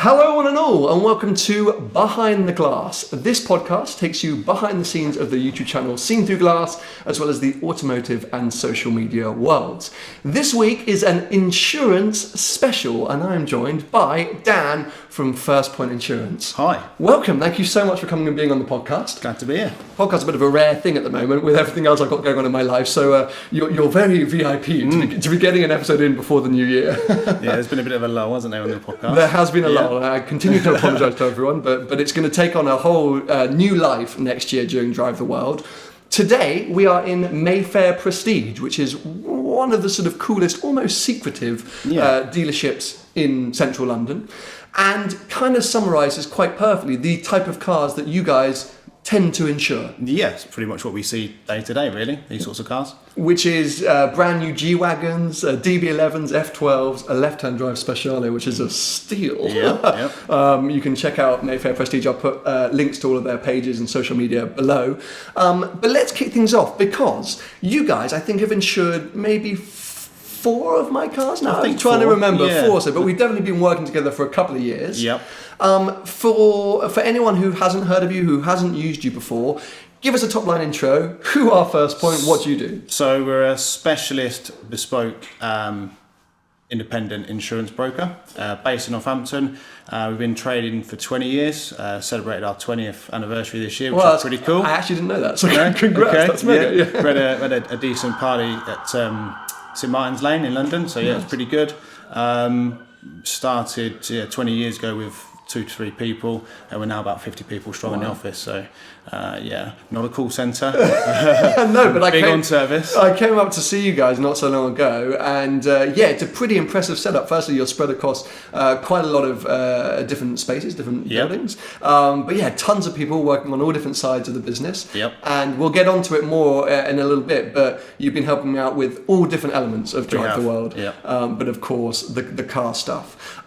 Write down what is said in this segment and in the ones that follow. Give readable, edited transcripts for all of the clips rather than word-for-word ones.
Hello one and all, and welcome to Behind the Glass. This podcast takes you behind the scenes of the YouTube channel Seen Through Glass, as well as the automotive and social media worlds. This week is an insurance special, and I'm joined by Dan from First Point Insurance. Hi. Welcome, thank you so much for coming and being on the podcast. Glad to be here. Podcast's a bit of a rare thing at the moment with everything else I've got going on in my life, so you're very VIP to be getting an episode in before the new year. Yeah, there's been a bit of a lull, hasn't there, on the podcast? There has been a lull. I continue to apologise to everyone, but it's going to take on a whole new life next year during DriveTheWorld. Today we are in Mayfair Prestige, which is one of the sort of coolest, almost secretive dealerships in central London, and kind of summarises quite perfectly the type of cars that you guys tend to insure. Yes, pretty much what we see day to day, really, these sorts of cars. Which is brand new G-Wagons, DB11s, F12s, a left-hand drive Speciale, which is a steal. Yeah. You can check out Mayfair Prestige. I'll put links to all of their pages and social media below. But let's kick things off, because you guys, I think, have insured maybe 4 of my cars now. I'm trying to remember 4, but we've definitely been working together for a couple of years. Yep. For anyone who hasn't heard of you, who hasn't used you before, give us a top line intro. Who are First Point? What do you do? So we're a specialist, bespoke, independent insurance broker based in Northampton. We've been trading for 20 years, celebrated our 20th anniversary this year, which is pretty cool. I actually didn't know that, so congrats, that's mega. Yeah. We had a decent party at St Martin's Lane in London, so it's pretty good. Started 20 years ago with 2 to 3 people, and we're now about 50 people strong in the office. So, not a call centre. No, but big on service. I came up to see you guys not so long ago, and it's a pretty impressive setup. Firstly, you're spread across quite a lot of different spaces, different buildings. But tons of people working on all different sides of the business. Yep. And we'll get onto it more in a little bit. But you've been helping me out with all different elements of DriveTheWorld. Yep. But of course, the car stuff.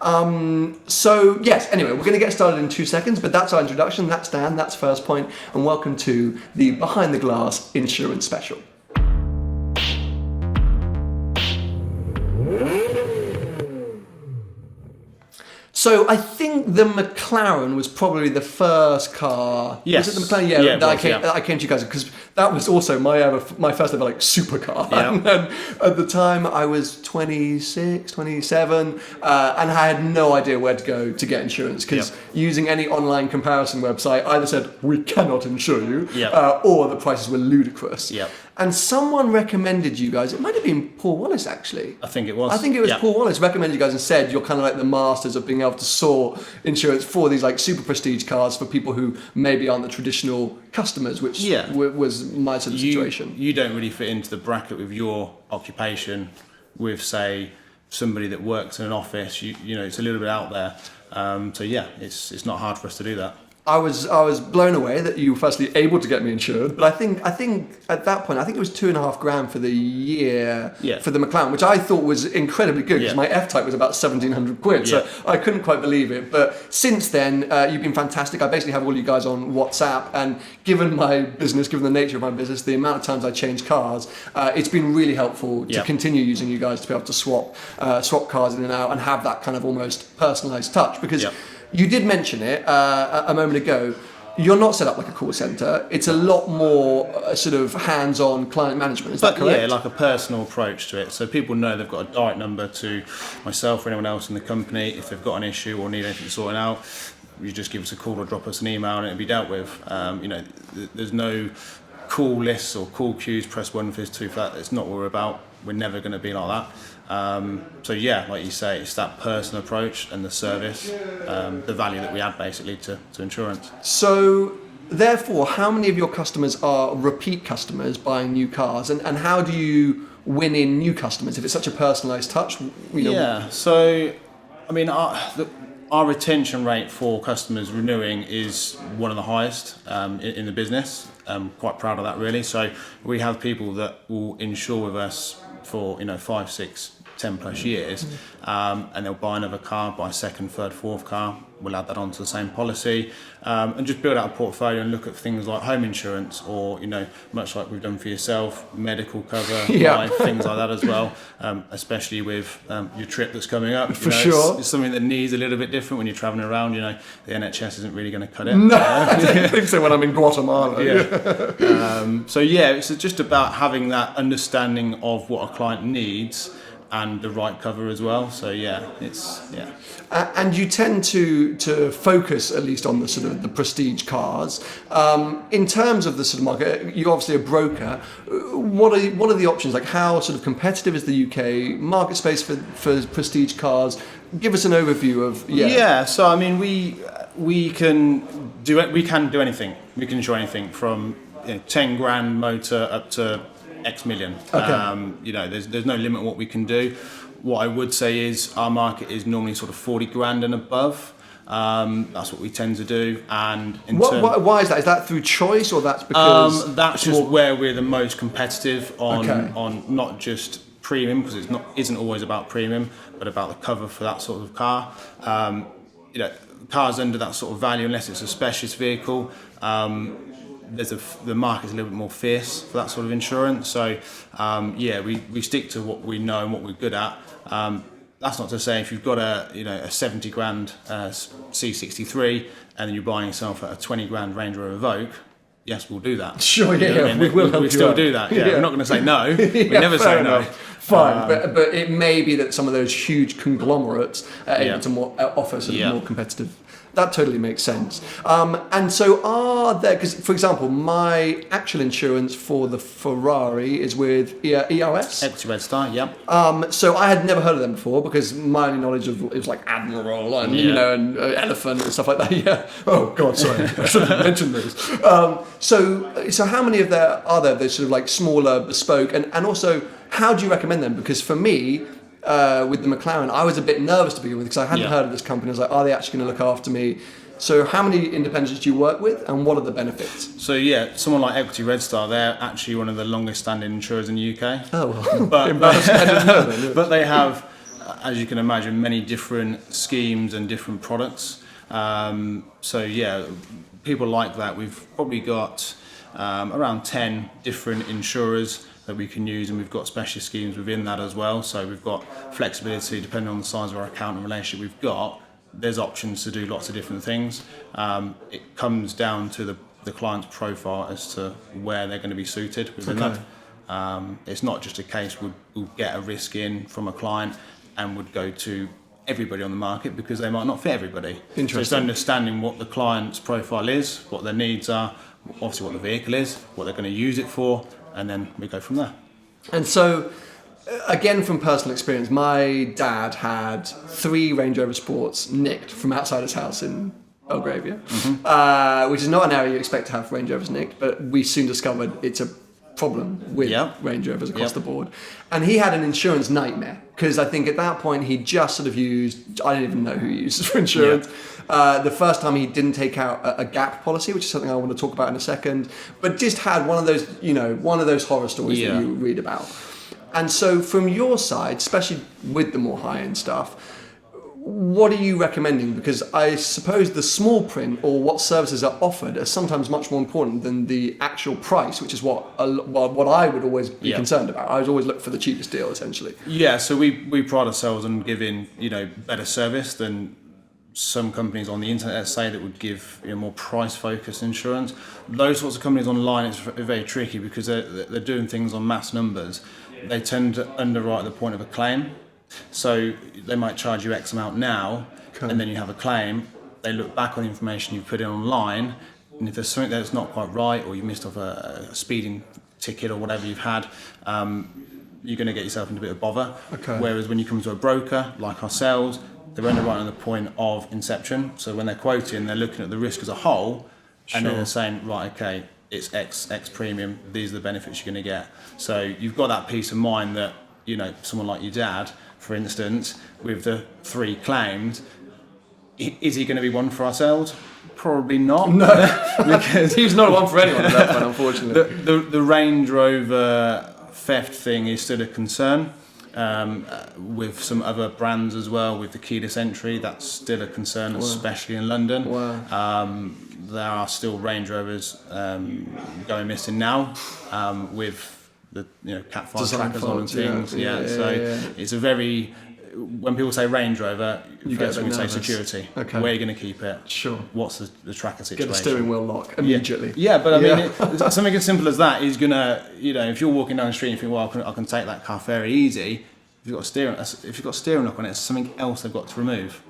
So yes. Anyway, we're going to get started in 2 seconds. But that's our introduction. That's Dan. That's First Point. And welcome to the Behind the Glass Insurance Special. So I think the McLaren was probably the first car. Yes. Was it the McLaren? I came to you guys because that was also my first ever supercar. Yeah. And at the time I was 26, 27, and I had no idea where to go to get insurance, because using any online comparison website either said we cannot insure you, or the prices were ludicrous. Yep. And someone recommended you guys. It might have been Paul Wallace, actually. I think it was. Paul Wallace recommended you guys and said you're kind of like the masters of being able to sort insurance for these super prestige cars for people who maybe aren't the traditional customers, which was my sort of situation. You don't really fit into the bracket with your occupation with, say, somebody that works in an office. You know, it's a little bit out there. It's not hard for us to do that. I was blown away that you were firstly able to get me insured, but I think at that point it was $2,500 for the year for the McLaren, which I thought was incredibly good, because my F-Type was about £1,700, so I couldn't quite believe it. But since then, you've been fantastic. I basically have all you guys on WhatsApp, and given my business, given the nature of my business, the amount of times I change cars, it's been really helpful to continue using you guys to be able to swap cars in and out and have that kind of almost personalised touch, because. You did mention it a moment ago. You're not set up like a call centre. It's a lot more sort of hands-on client management. Is that correct? Yeah, like a personal approach to it. So people know they've got a direct number to myself or anyone else in the company. If they've got an issue or need anything sorting out, you just give us a call or drop us an email and it'll be dealt with. There's no call lists or call queues, press 1 for this, 2 for that. That's not what we're about. We're never going to be like that. Like you say, it's that personal approach and the service, the value that we add basically to insurance. So therefore, how many of your customers are repeat customers buying new cars, and how do you win in new customers if it's such a personalised touch? So I mean, our retention rate for customers renewing is one of the highest in the business. I'm quite proud of that, really. So we have people that will insure with us for 5, 6, 10 plus years, and they'll buy another car, buy a second, third, fourth car. We'll add that onto the same policy, and just build out a portfolio and look at things like home insurance, or much like we've done for yourself, medical cover, life, things like that as well. Especially with your trip that's coming up. For sure, it's something that needs a little bit different when you're travelling around. The NHS isn't really going to cut it. No, I don't think so when I'm in Guatemala. So it's just about having that understanding of what a client needs and the right cover as well. So and you tend to focus at least on the sort of the prestige cars. In terms of the sort of market, you're obviously a broker. What are the options? Like, how sort of competitive is the UK market space for prestige cars? Give us an overview of So I mean, we can do anything. We can insure anything from 10 grand motor up to X million. Okay. There's no limit what we can do. What I would say is our market is normally sort of 40 grand and above. That's what we tend to do. And why is that? Is that through choice, or that's because that's just where we're the most competitive on not just premium, because isn't always about premium, but about the cover for that sort of car. Cars under that sort of value, unless it's a specialist vehicle, the market's a little bit more fierce for that sort of insurance. So we stick to what we know and what we're good at. That's not to say if you've got a 70 grand C63 and then you're buying yourself a 20 grand Range Rover Evoque, yes, we'll do that. Sure, we still do that. Yeah, we're not going to say no. We never say no. Fine, but it may be that some of those huge conglomerates are able to offer sort of more competitive. That totally makes sense. And so are there, because for example, my actual insurance for the Ferrari is with EOS. Equity Red Star, So I had never heard of them before, because my only knowledge of it was like Admiral and and Elephant and stuff like that. Yeah. Oh God, sorry, I should have mentioned those. So how many of there are there? They're sort of like smaller, bespoke, and also how do you recommend them? Because for me, with the McLaren, I was a bit nervous to begin with, because I hadn't heard of this company. I was like, are they actually going to look after me? So how many independents do you work with, and what are the benefits? So someone like Equity Red Star, they're actually one of the longest standing insurers in the UK. Oh, well, but they have, as you can imagine, many different schemes and different products. People like that. We've probably got around 10 different insurers that we can use, and we've got specialist schemes within that as well. So we've got flexibility depending on the size of our account and relationship we've got. There's options to do lots of different things. It comes down to the client's profile as to where they're going to be suited within that. It's not just a case we'll get a risk in from a client and would go to everybody on the market, because they might not fit everybody. Interesting. So it's understanding what the client's profile is, what their needs are, obviously what the vehicle is, what they're going to use it for, and then we go from there. And so, again, from personal experience, my dad had 3 Range Rover Sports nicked from outside his house in Belgravia, which is not an area you expect to have Range Rovers nicked, but we soon discovered it's a problem with Range Rovers across the board. And he had an insurance nightmare, because I think at that point he just sort of used, I don't even know who he uses for insurance. The first time he didn't take out a gap policy, which is something I want to talk about in a second, but just had one of those horror stories that you read about. And so from your side, especially with the more high-end stuff, what are you recommending? Because I suppose the small print, or what services are offered, are sometimes much more important than the actual price, which is what I would always be concerned about. I would always look for the cheapest deal, essentially. Yeah, so we pride ourselves on giving better service than some companies on the internet, let's say, that would give more price-focused insurance. Those sorts of companies online, it's very tricky, because they're doing things on mass numbers. They tend to underwrite at the point of a claim. So they might charge you X amount now, and then you have a claim. They look back on the information you put in online, and if there's something that's not quite right, or you missed off a speeding ticket or whatever you've had, you're going to get yourself into a bit of bother. Whereas when you come to a broker like ourselves, they're underwriting at the point of inception. So when they're quoting, they're looking at the risk as a whole, and then they're saying, right, okay, it's X premium, these are the benefits you're going to get. So you've got that peace of mind that, someone like your dad, for instance, with the 3 claims, is he going to be one for ourselves? Probably not. No, because he's not one for anyone at that point, unfortunately. The Range Rover theft thing is still a concern. with some other brands as well, with the keyless entry. That's still a concern, especially in London. There are still Range Rovers going missing now, with the Cat 5 trackers on and things. It's a very, when people say Range Rover, first thing we say security. Okay. Where are you going to keep it? Sure. What's the tracker situation? Get the steering wheel lock immediately. Yeah, but I mean, something as simple as that is gonna, if you're walking down the street and you think, well, I can take that car very easy. If you've got steering lock on it, it's something else they've got to remove.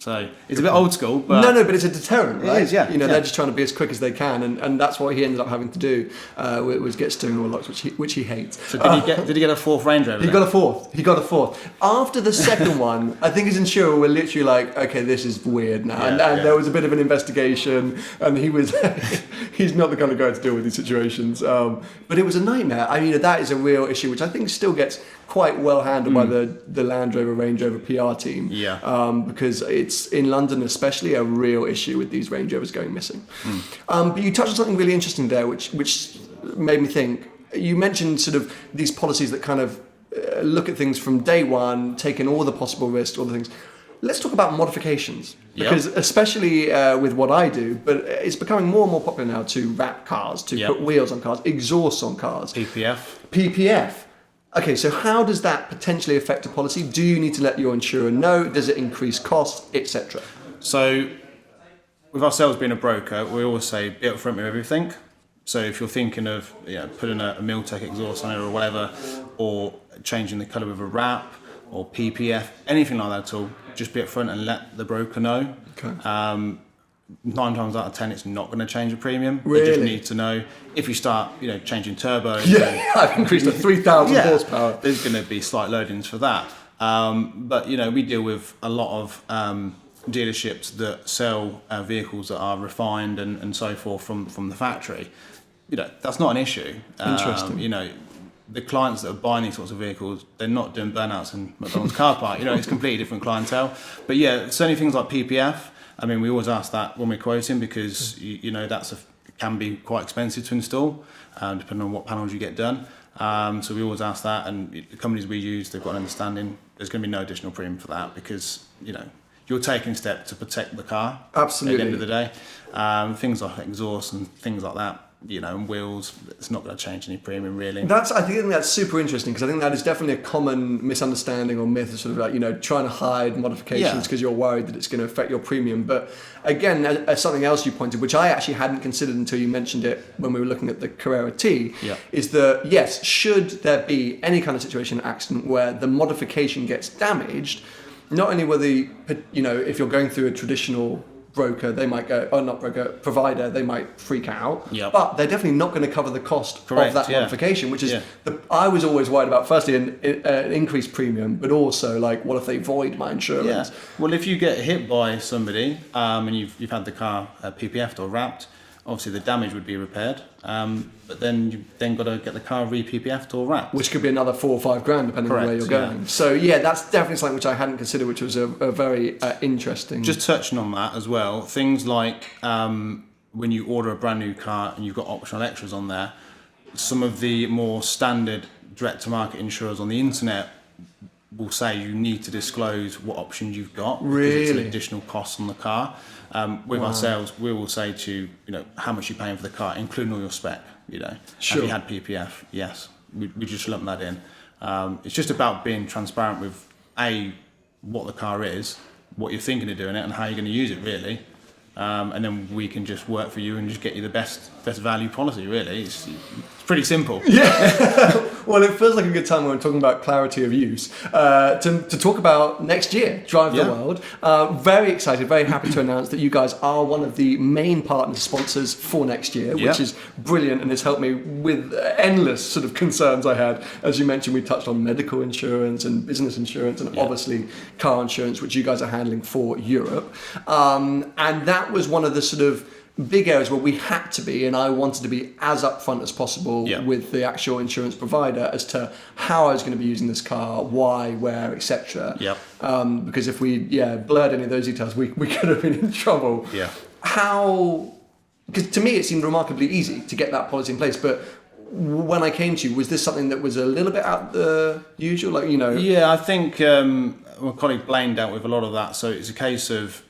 So it's a bit old school, but but it's a deterrent, right? It is, yeah. They're just trying to be as quick as they can, and that's what he ended up having to do, was get steering wheel locks, which he hates. So did he get a fourth Range Rover? He got a fourth. After the second one, I think his insurer were literally like, okay, this is weird now, and there was a bit of an investigation, and he's not the kind of guy to deal with these situations. But it was a nightmare. I mean, that is a real issue, which I think still gets quite well handled by the Land Rover Range Rover PR team. Because it's in London especially a real issue with these Range Rovers going missing. But you touched on something really interesting there, which made me think. You mentioned sort of these policies that kind of look at things from day one, taking all the possible risks, all the things. Let's talk about modifications, because especially with what I do, but it's becoming more and more popular now to wrap cars, to put wheels on cars, exhausts on cars. PPF. Okay, so how does that potentially affect a policy? Do you need to let your insurer know? Does it increase costs, etc.? So, with ourselves being a broker, we always say be upfront with everything. So if you're thinking of putting a Miltech exhaust on it or whatever, or changing the colour with a wrap or PPF, anything like that at all, just be upfront and let the broker know. Okay. 9 times out of 10, it's not going to change the premium. Really? You just need to know. If you start, changing turbos. I've increased to 3,000 horsepower. There's going to be slight loadings for that. But we deal with a lot of dealerships that sell vehicles that are refined and so forth from the factory. That's not an issue. Interesting. The clients that are buying these sorts of vehicles, they're not doing burnouts in McDonald's car park. It's completely different clientele. But certainly things like PPF. I mean, we always ask that when we're quoting, because that's can be quite expensive to install, depending on what panels you get done. So we always ask that, and the companies we use, they've got an understanding. There's going to be no additional premium for that, because you're taking steps to protect the car. Absolutely. At the end of the day, things like exhaust and things like that. And wheels, it's not going to change any premium really. I think that's super interesting, because I think that is definitely a common misunderstanding or myth of sort of like, trying to hide modifications because you're worried that it's going to affect your premium. But again, as something else you pointed, which I actually hadn't considered until you mentioned it when we were looking at the Carrera T, is that yes, should there be any kind of situation, accident where the modification gets damaged, not only will if you're going through a traditional broker, they might go, not broker, provider, they might freak out. But they're definitely not going to cover the cost of that modification, which is, I was always worried about, firstly, an increased premium, but also, like, what if they void my insurance? Well, if you get hit by somebody and you've had the car PPF'd or wrapped, obviously the damage would be repaired, but then you've got to get the car re-PPF'd or wrapped. Which could be another $4 or $5 grand depending on where you're going. So that's definitely something which I hadn't considered, which was a very interesting... Just touching on that as well, things like when you order a brand new car and you've got optional extras on there, some of the more standard direct-to-market insurers on the internet will say you need to disclose what options you've got. Really? Because it's an additional cost on the car. With ourselves, we will say to you, how much you're paying for the car, including all your spec. Have you had PPF? Yes. We just lump that in. It's just about being transparent with what the car is, what you're thinking of doing it, and how you're going to use it, really. And then we can just work for you and just get you the best value policy, really. It's pretty simple. Well, it feels like a good time when we're talking about clarity of use to talk about next year, DriveTheWorld. Very excited, very happy to announce that you guys are one of the main partner sponsors for next year, which is brilliant, and has helped me with endless sort of concerns I had. As you mentioned, we touched on medical insurance and business insurance and obviously car insurance, which you guys are handling for Europe. And that was one of the sort of big areas where we had to be, and I wanted to be as upfront as possible with the actual insurance provider as to how I was going to be using this car, why, where, etc. Because if we blurred any of those details, we could have been in trouble. Because to me it seemed remarkably easy to get that policy in place, but when I came to you, was this something that was a little bit out the usual? Like, Yeah, I think my colleague Blaine dealt with a lot of that. So it's a case of,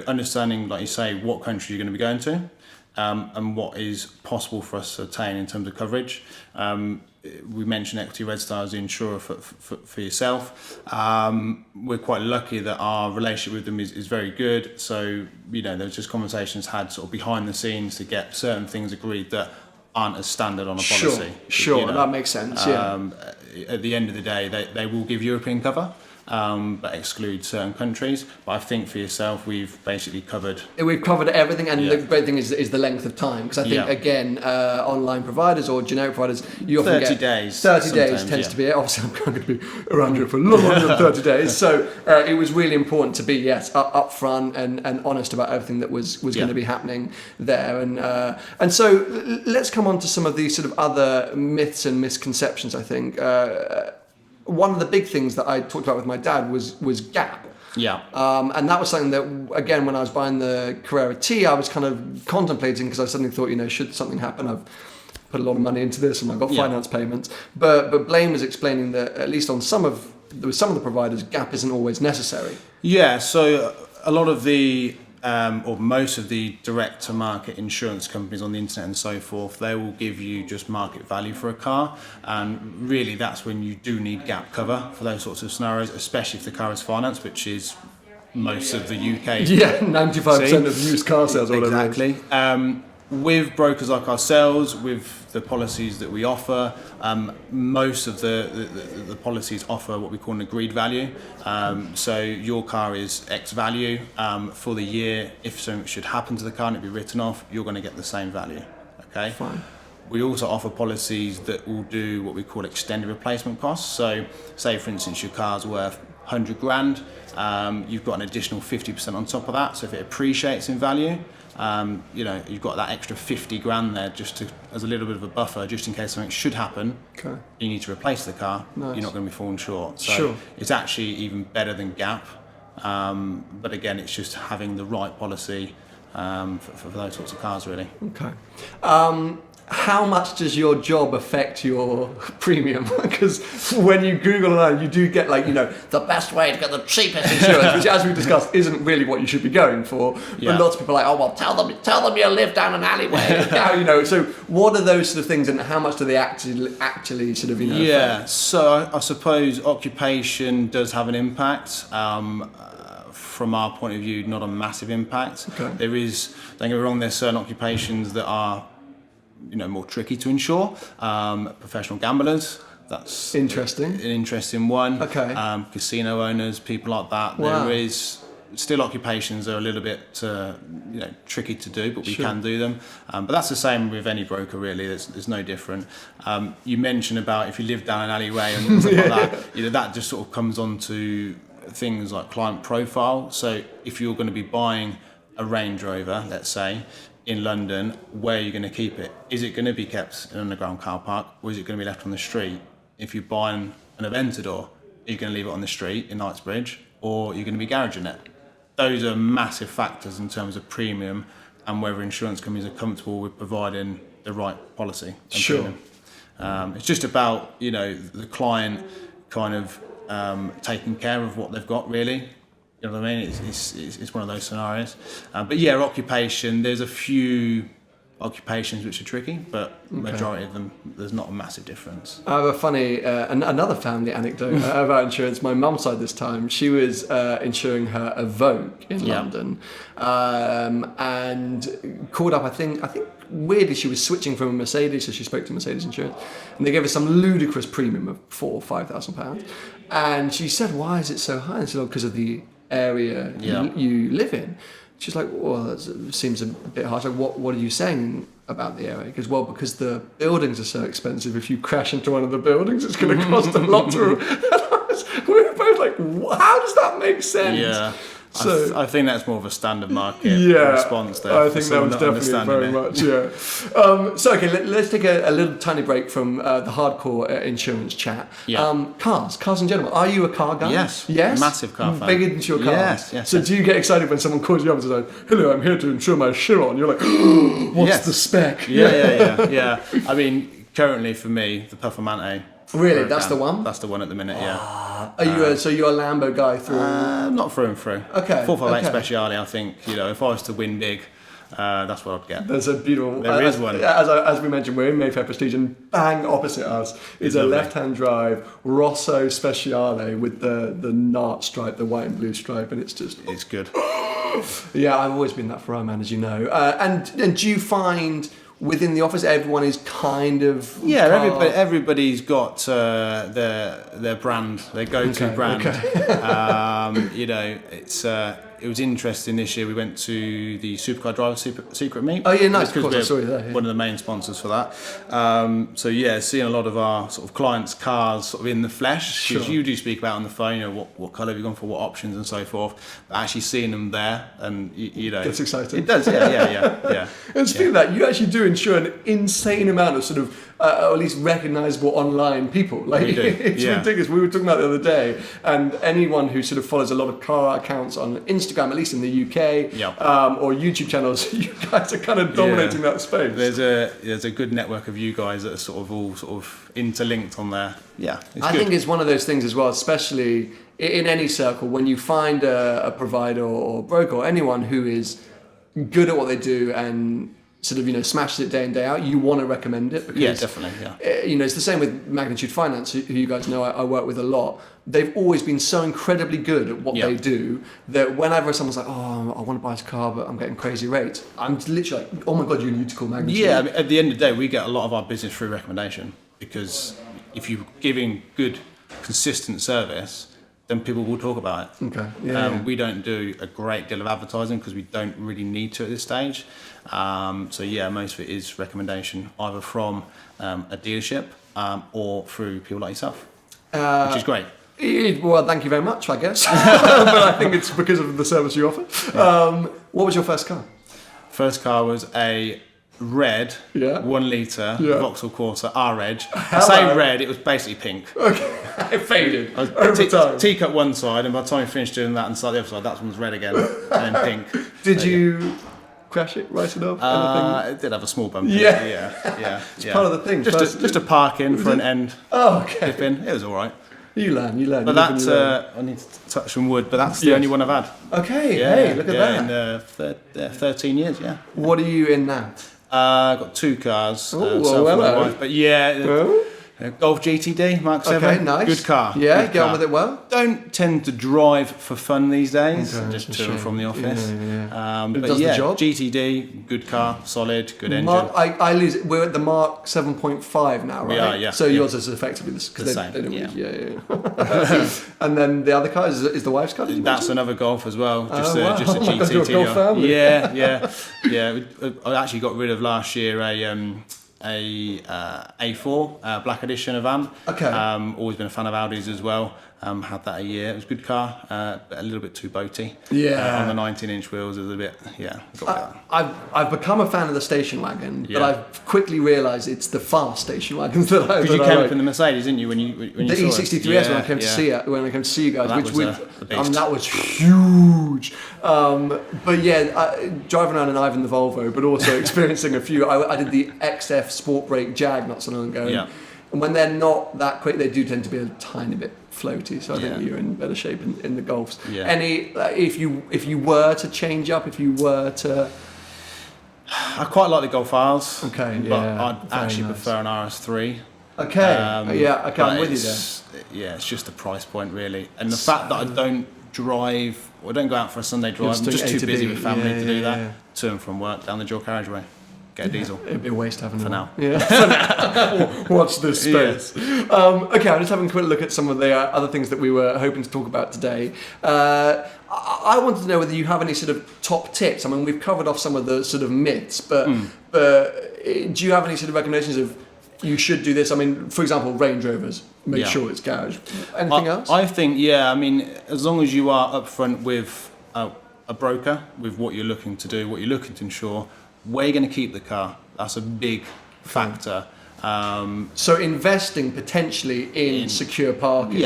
understanding, like you say, what country you're going to be going to, and what is possible for us to attain in terms of coverage. We mentioned Equity Red Star as the insurer for yourself. We're quite lucky that our relationship with them is very good. So, there's just conversations had sort of behind the scenes to get certain things agreed that aren't as standard on a policy. Sure, that makes sense, yeah. At the end of the day, they will give European cover, but exclude certain countries. But I think for yourself, we've basically covered... We've covered everything, and the great thing is the length of time. Because I think, again, online providers or generic providers, you often 30 get... days. 30 days tends to be it. Obviously, I'm going to be around here for a lot longer than 30 days. So it was really important to be, up front and honest about everything that was going to be happening there. And so let's come on to some of these sort of other myths and misconceptions, I think. One of the big things that I talked about with my dad was gap. Yeah. And that was something that, again, when I was buying the Carrera T, I was kind of contemplating, because I suddenly thought, should something happen, I've put a lot of money into this and I've got finance payments. But Blaine was explaining that, at least on some of the providers, gap isn't always necessary. Yeah, so a lot of the... or most of the direct-to-market insurance companies on the internet and so forth, they will give you just market value for a car, and really that's when you do need gap cover for those sorts of scenarios, especially if the car is financed, which is most of the UK. Yeah, 95% of used car sales. Exactly. With brokers like ourselves, with the policies that we offer, most of the policies offer what we call an agreed value. So your car is X value for the year. If something should happen to the car and it be written off, you're going to get the same value. Okay. Fine. We also offer policies that will do what we call extended replacement costs. So, say for instance, your car's worth 100 grand. You've got an additional 50% on top of that. So if it appreciates in value, you've got that extra 50 grand there just as a little bit of a buffer, just in case something should happen. Okay. You need to replace the car. Nice. You're not going to be falling short. So It's actually even better than gap. But again, it's just having the right policy for those sorts of cars, really. Okay. How much does your job affect your premium? Because when you Google online, you do get the best way to get the cheapest insurance, which, as we discussed, isn't really what you should be going for. Yeah. But lots of people are like, oh well, tell them you live down an alleyway. So what are those sort of things, and how much do they actually sort of Yeah. affect? So I suppose occupation does have an impact. From our point of view, not a massive impact. Okay. There is, don't get me wrong, there's certain occupations that are more tricky to insure. Professional gamblers, that's Interesting. an interesting one. Okay. Casino owners, people like that. Wow. There is still occupations that are a little bit tricky to do, but we can do them. But that's the same with any broker, really. There's no different. You mentioned about if you live down an alleyway and stuff like that. That just sort of comes on to things like client profile. So if you're going to be buying a Range Rover, let's say, in London, where are you going to keep it? Is it going to be kept in an underground car park, or is it going to be left on the street? If you're buying an Aventador, are you going to leave it on the street in Knightsbridge, or are you going to be garaging it? Those are massive factors in terms of premium and whether insurance companies are comfortable with providing the right policy. Sure. It's just about the client kind of taking care of what they've got, really. You know what I mean? It's one of those scenarios. But yeah, occupation, there's a few occupations which are tricky, but majority of them, there's not a massive difference. I have a funny, another family anecdote about insurance. My mum's side this time, she was insuring her Evoque in London, and called up, I think weirdly she was switching from a Mercedes, so she spoke to Mercedes Insurance, and they gave her some ludicrous premium of £4,000 or £5,000. And she said, why is it so high? And she said, because of the area you live in. She's like, well, that seems a bit harsh. Like, what are you saying about the area? He goes, well, because the buildings are so expensive. If you crash into one of the buildings, it's going to cost a lot to... We were both like, how does that make sense? Yeah. So, I think that's more of a standard market response there. I think that was definitely very much, So, okay, let's take a little tiny break from the hardcore insurance chat. Yeah. Cars in general. Are you a car guy? Yes. Yes? Massive car fan. Big into your cars? Yes. So do you get excited when someone calls you up and says, hello, I'm here to insure my Chiron? You're like, what's the spec? Yeah. I mean, currently for me, the Performante. Really, that's the one. That's the one at the minute. Yeah. Are you so you're a Lambo guy through? Not through and through. Okay. 458 Speciale. I think if I was to win big, that's what I'd get. There's a beautiful. There is one. As we mentioned, we're in Mayfair Prestige, and bang opposite us is a left-hand drive Rosso Speciale with the Nart stripe, the white and blue stripe, and it's good. Yeah, I've always been that Ferrari man, as you know. And do you find within the office everyone is kind of everybody's got their brand, their go-to brand. It was interesting this year. We went to the Supercar Driver Secret Meet. Oh yeah, nice. Of course, I saw you there. Yeah. One of the main sponsors for that. Seeing a lot of our sort of clients' cars sort of in the flesh, because you do speak about on the phone, what colour have you gone for, what options and so forth. But actually seeing them there, and gets exciting. It does, yeah. And speaking of that, you actually do insure an insane amount of sort of, or at least recognisable online people. Like it's ridiculous. We were talking about the other day, and anyone who sort of follows a lot of car accounts on Instagram, at least in the UK, or YouTube channels, you guys are kind of dominating that space. There's a good network of you guys that are sort of all sort of interlinked on there. Yeah, I think it's one of those things as well, especially in any circle, when you find a provider or broker or anyone who is good at what they do and sort of smashes it day in day out, you want to recommend it because definitely. It's the same with Magnitude Finance, who you guys know I work with a lot. They've always been so incredibly good at what they do that whenever someone's like, oh, I want to buy this car but I'm getting crazy rates, I'm literally like, oh my god, you need to call Magnitude. Yeah, I mean, at the end of the day, we get a lot of our business through recommendation, because if you're giving good, consistent service, then people will talk about it. Okay. We don't do a great deal of advertising because we don't really need to at this stage. Most of it is recommendation, either from a dealership or through people like yourself, which is great. Well, thank you very much, I guess. But I think it's because of the service you offer. What was your first car? First car was a red 1 litre Vauxhall Corsa R-Reg. I say red, it was basically pink. Okay, it faded over time. Teak up one side, and by the time I finished doing that and started the other side, that one was red again, and then pink. Did you crash it, write it off? It did have a small bump. Yeah. It's part of the thing. Just a park in for an end. Oh, okay. Dip in. It was all right. You learn. But that's, I need to touch some wood, but that's the only one I've had. Okay, hey, look at that. In 13 years, What are you in now? I've got 2 cars. Well, wife, but Golf GTD Mark 7. Okay, nice. Good car. Yeah, good get car. on with it well. Don't tend to drive for fun these days. Okay, just to and from the office. It does the job. GTD, good car, solid, good engine. I lose it. We're at the Mark 7.5 now, right? We are, yeah. So yours is effectively this, the same. They don't And then the other car is the wife's car. That's another Golf as well. Just a Got your GTD. Golf family. Yeah. I actually got rid of last year a A4 black edition of van. Okay. Always been a fan of Audis as well. Had that a year. It was a good car, but a little bit too boaty. Yeah. On the 19-inch wheels, it was a bit. I've become a fan of the station wagon, but I've quickly realised it's the fast station wagons that I. Because you came up in the Mercedes, didn't you? When you the E63S when I came to see it, when I came to see you guys, that was huge. Driving around an Ivan the Volvo, but also experiencing a few. I did the XF Sport Brake Jag not so long ago. Yeah. And when they're not that quick, they do tend to be a tiny bit floaty. So I think you're in better shape in the Golfs. Yeah. If you were to change up, I quite like the Golf R's. Okay, but I'd actually prefer an RS3. Okay. I'm with you there. Yeah, it's just the price point really, and the fact that I don't drive, or don't go out for a Sunday drive. I'm just too busy with family to do that. To and from work down the dual carriageway. Get a diesel. It'd be a waste having for now. Yeah. For now. Watch this space. Okay, I'm just having a quick look at some of the other things that we were hoping to talk about today. I wanted to know whether you have any sort of top tips. I mean, we've covered off some of the sort of myths, but do you have any sort of recommendations of you should do this? I mean, for example, Range Rovers. Make sure it's garage. Anything else? I think, I mean, as long as you are upfront with a broker, with what you're looking to do, what you're looking to insure, where you're going to keep the car, that's a big factor. So investing potentially in secure parking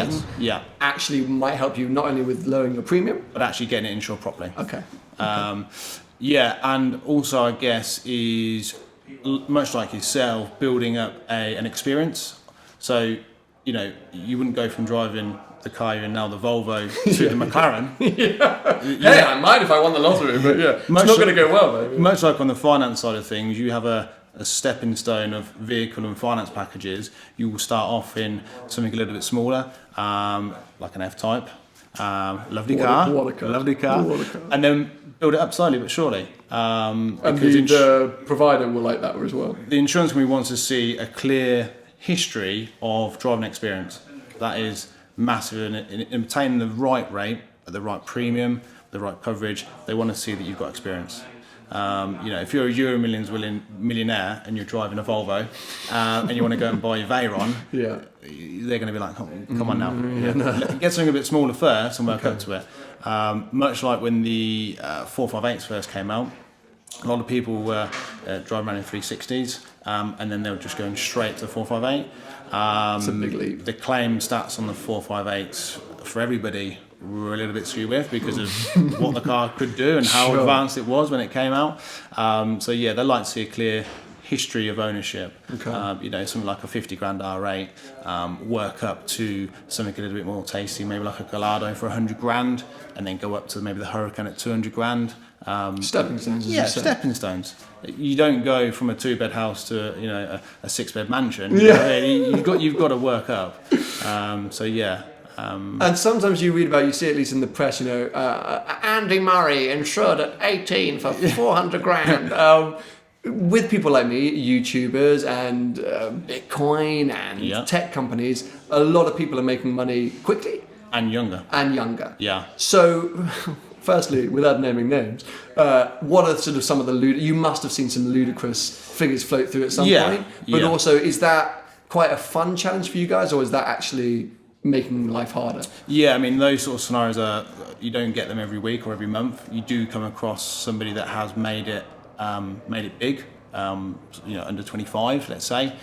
actually might help you not only with lowering your premium, but actually getting it insured properly. Okay. And also I guess is much like yourself, building up an experience. So, you know, you wouldn't go from driving the car you're in now, the Volvo, to the McLaren. Hey, I might if I won the lottery, but yeah, it's not going to go well, though. Much like on the finance side of things, you have a stepping stone of vehicle and finance packages. You will start off in something a little bit smaller, like an F-Type. Lovely car, and then build it up slowly but surely. And the provider will like that as well. The insurance company wants to see a clear history of driving experience. That is massive in obtaining the right rate at the right premium, the right coverage. They want to see that you've got experience. You know, if you're a Euro Millions millionaire and you're driving a Volvo and you want to go and buy your Veyron, they're going to be like, oh, come on now. Get something a bit smaller first and work up to it. Much like when the 458s first came out, a lot of people were driving around in 360s and then they were just going straight to the 458. It's a big leap. The claim stats on the 458s for everybody were a little bit skewed with because of what the car could do and how advanced it was when it came out. So yeah, they like to see a clear history of ownership. You know, something like a 50 grand R8, work up to something a little bit more tasty, maybe like a Gallardo for 100 grand, and then go up to maybe the Hurricane at 200 grand. Stepping stones, as yeah, you say. stepping stones. You don't go from a 2-bed house to, you know, a 6-bed mansion. Yeah. You've got to work up. So yeah. And sometimes you see at least in the press, you know, Andy Murray insured at 18 for 400 grand. With people like me, YouTubers and Bitcoin and tech companies, a lot of people are making money quickly. And younger. Yeah. So, firstly, without naming names, what are sort of some of the you must have seen some ludicrous figures float through at some point. But also, is that quite a fun challenge for you guys, or is that actually making life harder? Yeah, I mean, those sort of scenarios you don't get them every week or every month. You do come across somebody that has made it big, you know, under 25, let's say.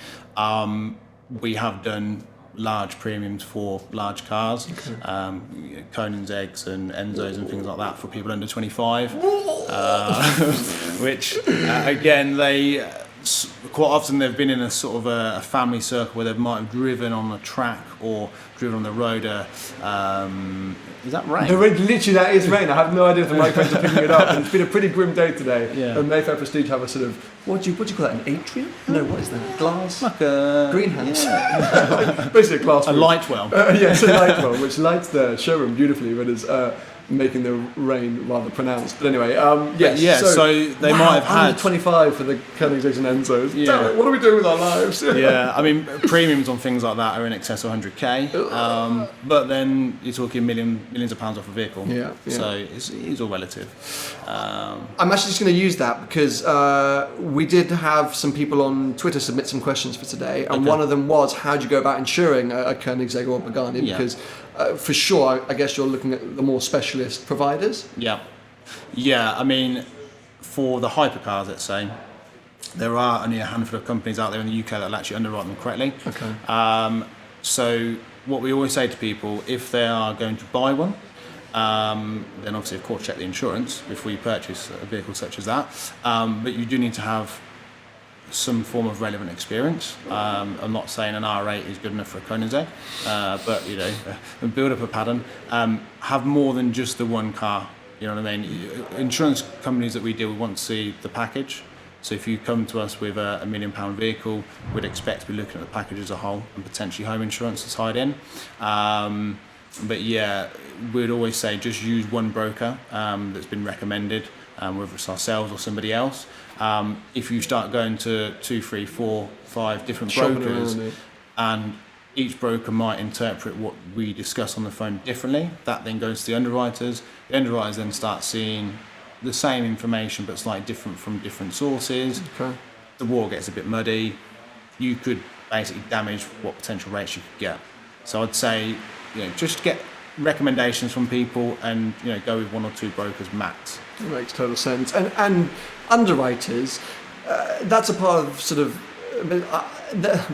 We have done large premiums for large cars, Conan's eggs and Enzos and things like that for people under 25, which again, they quite often they've been in a sort of a family circle where they might have driven on the track or driven on the road. Is that rain? Literally, that is rain. I have no idea if the microphones are picking it up. And it's been a pretty grim day today. Yeah. And Mayfair Prestige have a sort of what do you call that? An atrium? No, what is that? Glass? Like a greenhouse. Yeah. Basically, a glass. A light well. Yes, a light well, which lights the showroom beautifully, but is making the rain rather pronounced. But anyway, yes. Yeah, so they might have had 25 for the Koenigseggs and Enzos. Yeah. What are we doing with our lives? Yeah, I mean, premiums on things like that are in excess of 100k. But then you're talking millions of pounds off a vehicle. Yeah. So it's all relative. I'm actually just going to use that because we did have some people on Twitter submit some questions for today, and one of them was, how do you go about insuring a Koenigsegg or a Pagani? Because for sure, I guess you're looking at the more specialist providers. Yeah. I mean, for the hypercars, let's say, there are only a handful of companies out there in the UK that will actually underwrite them correctly. Okay. So what we always say to people, if they are going to buy one, then obviously, of course, check the insurance before you purchase a vehicle such as that. But you do need to have some form of relevant experience. I'm not saying an R8 is good enough for a Koenigsegg, but you know, build up a pattern. Have more than just the one car. You know what I mean? Insurance companies that we deal with want to see the package. So if you come to us with a £1 million vehicle, we'd expect to be looking at the package as a whole and potentially home insurance to tied in. But yeah, we'd always say just use one broker that's been recommended, whether it's ourselves or somebody else. If you start going to 2, 3, 4, 5 different brokers, and each broker might interpret what we discuss on the phone differently, that then goes to the underwriters. The underwriters then start seeing the same information but slightly different from different sources. Okay. The war gets a bit muddy. You could basically damage what potential rates you could get. So I'd say, you know, just get recommendations from people and, you know, go with 1 or 2 brokers max. That makes total sense. And underwriters, that's a part of sort of,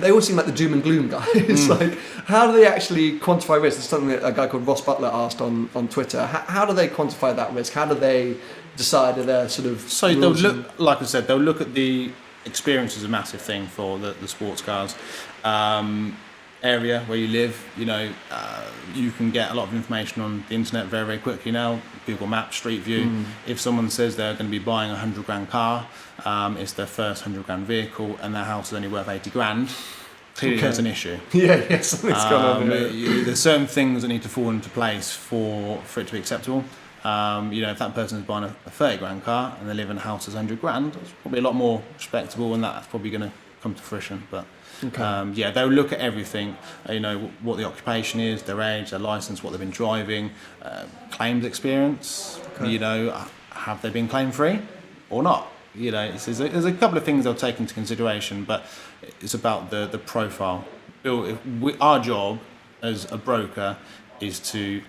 they all seem like the doom and gloom guys. It's like, how do they actually quantify risk? It's something that a guy called Ross Butler asked on Twitter. How do they quantify that risk? How do they decide that they're sort of... So they'll look, like I said, they'll look at the experience is a massive thing for the sports cars. Area where you live, you can get a lot of information on the internet very, very quickly now. Google Maps, Street View. If someone says they're going to be buying a £100,000 car, it's their first £100,000 vehicle, and their house is only worth 80 grand. Clearly, there's an issue. Something's gone on. There's certain things that need to fall into place for it to be acceptable. If that person is buying a 30 grand car and they live in a house that's 100 grand, it's probably a lot more respectable, and that's probably going to come to fruition. But they'll look at everything. What the occupation is, their age, their license, what they've been driving, claims experience. Have they been claim free or not? There's a couple of things they'll take into consideration, but it's about the profile. Our job as a broker is to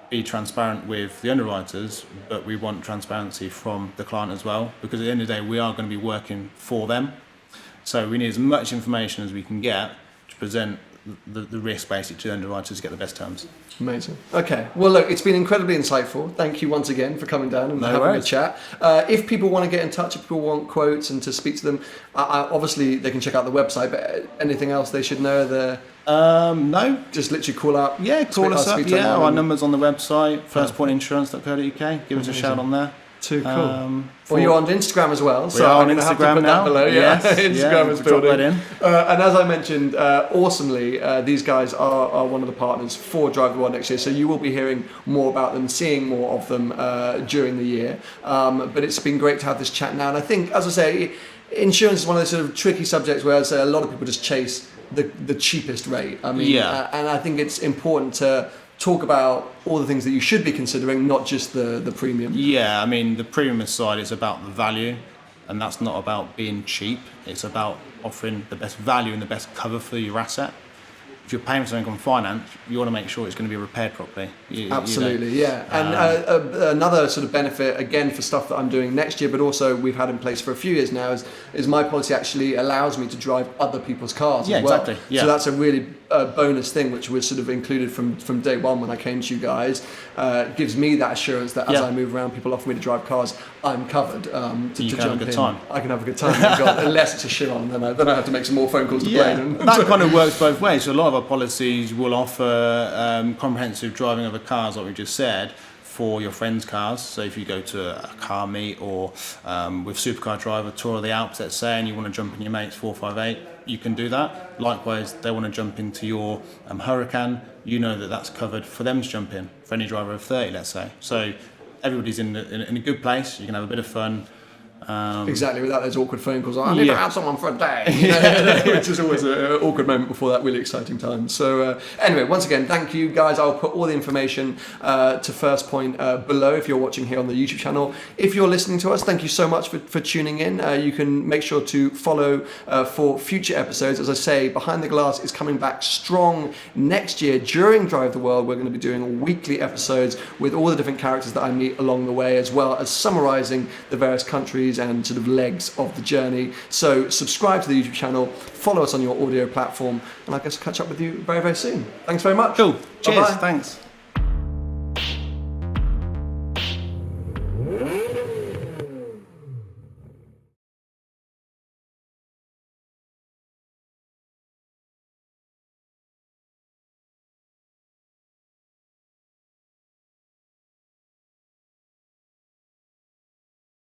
be transparent with the underwriters, but we want transparency from the client as well, because at the end of the day, we are going to be working for them. So we need as much information as we can get to present the risk basically to the underwriters to get the best terms. Amazing. Okay. Well, look, it's been incredibly insightful. Thank you once again for coming down and having a chat. If people want to get in touch, if people want quotes and to speak to them, obviously they can check out the website, but anything else they should know? No. Just literally call up. Yeah, call us up. Yeah, our number's on the website, firstpointinsurance.co.uk. Give us a shout on there. Too cool. Well, you're on Instagram as well, so I'm going to have to put that below. Yes, Instagram is building. That in. And as I mentioned, awesomely, these guys are one of the partners for DriveTheWorld next year, so you will be hearing more about them, seeing more of them during the year. But it's been great to have this chat now, and I think, as I say, insurance is one of those sort of tricky subjects where I say a lot of people just chase the cheapest rate. I mean, and I think it's important to talk about all the things that you should be considering, not just the premium. Yeah, I mean, the premium side is about the value, and that's not about being cheap. It's about offering the best value and the best cover for your asset. If you're paying for something on finance, you want to make sure it's going to be repaired properly. Absolutely. And another sort of benefit, again, for stuff that I'm doing next year, but also we've had in place for a few years now, is my policy actually allows me to drive other people's cars as well. Exactly. Yeah. So that's a really bonus thing, which was sort of included from day one when I came to you guys. It gives me that assurance that as I move around, people offer me to drive cars, I'm covered to jump have a good time. I can have a good time, unless it's a shit on, then I have to make some more phone calls to blame. That kind of works both ways. So a lot of our policies will offer comprehensive driving of cars, like we just said, for your friends' cars. So if you go to a car meet or with Supercar Driver tour of the Alps, let's say, and you want to jump in your mate's 458, you can do that. Likewise, they want to jump into your Huracan, you know that's covered for them to jump in, for any driver of 30, let's say. So everybody's in a good place, you can have a bit of fun. Exactly, without those awkward phone calls. I need to have someone for a day, which is always an awkward moment before that really exciting time. So anyway, once again, thank you guys. I'll put all the information to First Point below if you're watching here on the YouTube channel. If you're listening to us, thank you so much for tuning in. You can make sure to follow for future episodes. As I say, Behind the Glass is coming back strong next year. During DriveTheWorld, we're going to be doing weekly episodes with all the different characters that I meet along the way, as well as summarising the various countries and sort of legs of the journey. So subscribe to the YouTube channel, follow us on your audio platform, and I guess catch up with you very, very soon. Thanks very much. Cool. Cheers. Bye-bye. Thanks.